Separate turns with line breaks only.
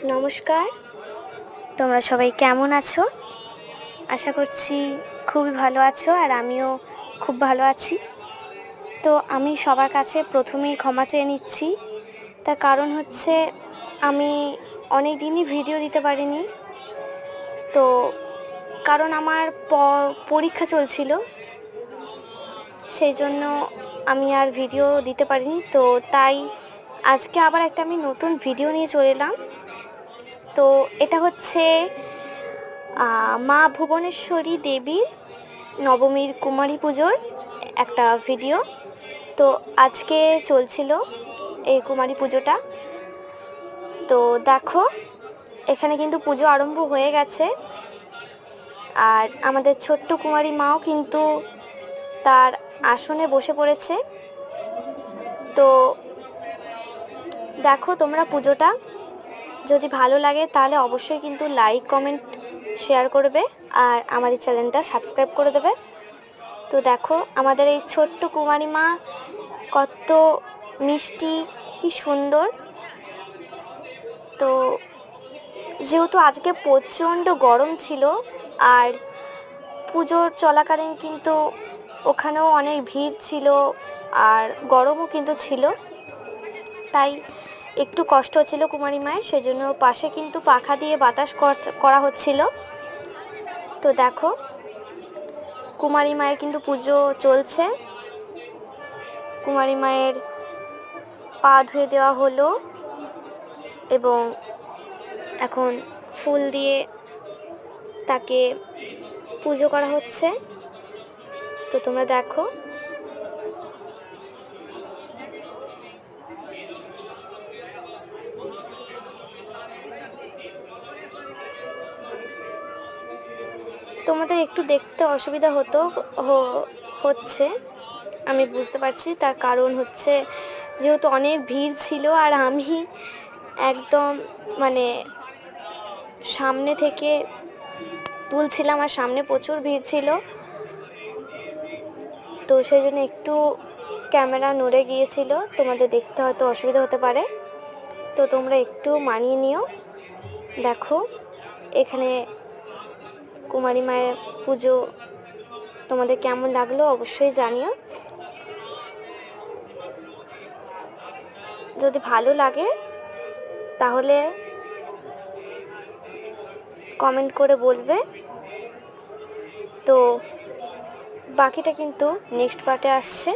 নমস্কার, তোমরা সবাই কেমন আছো? আশা করছি খুবই ভালো আছো, আর আমিও খুব ভালো আছি। তো আমি সবার কাছে প্রথমেই ক্ষমা চেয়ে নিচ্ছি। তার কারণ হচ্ছে আমি অনেক দিনই ভিডিও দিতে পারিনি। তো কারণ আমার পরীক্ষা চলছিল, সেই জন্য আমি আর ভিডিও দিতে পারিনি। তো তাই আজকে আবার একটা আমি নতুন ভিডিও নিয়ে চলে এলাম। তো এটা হচ্ছে মা ভুবনেশ্বরী দেবীর নবমীর কুমারী পুজোর একটা ভিডিও। তো আজকে চলছিল এই কুমারী পুজোটা। তো দেখো, এখানে কিন্তু পুজো আরম্ভ হয়ে গেছে, আর আমাদের ছোট্ট কুমারী মাও কিন্তু তার আসনে বসে পড়েছে। তো দেখো তোমরা পুজোটা, যদি ভালো লাগে তাহলে অবশ্যই কিন্তু লাইক, কমেন্ট, শেয়ার করবে, আর আমাদের চ্যানেলটা সাবস্ক্রাইব করে দেবে। তো দেখো আমাদের এই ছোট্ট কুমারী মা কত মিষ্টি, কি সুন্দর। তো যেহেতু আজকে প্রচণ্ড গরম ছিল, আর পুজোর চলাকালীন কিন্তু ওখানেও অনেক ভিড় ছিল, আর গরমও কিন্তু ছিল, তাই একটু কষ্ট হচ্ছিল কুমারী মায়ের। সেজন্য পাশে কিন্তু পাখা দিয়ে বাতাস করা হচ্ছিল। তো দেখো কুমারী মায়ের কিন্তু পুজো চলছে। কুমারী মায়ের পা ধুয়ে দেওয়া হলো এবং এখন ফুল দিয়ে তাকে পুজো করা হচ্ছে। তো তোমরা দেখো, তোমাদের একটু দেখতে অসুবিধা হচ্ছে, আমি বুঝতে পারছি। তার কারণ হচ্ছে যেহেতু অনেক ভিড় ছিল, আর আমি একদম মানে সামনে থেকে তুলছিলাম, আর সামনে প্রচুর ভিড় ছিল। তো সেই জন্য একটু ক্যামেরা নড়ে গিয়েছিল, তোমাদের দেখতে হয়তো অসুবিধা হতে পারে। তো তোমরা একটু মানিয়ে নিও। দেখো এখানে কুমারী মায়ের পুজো তোমাদের কেমন লাগলো অবশ্যই জানিও। যদি ভালো লাগে তাহলে কমেন্ট করে বলবে। তো বাকিটা কিন্তু নেক্সট পার্টে আসছে।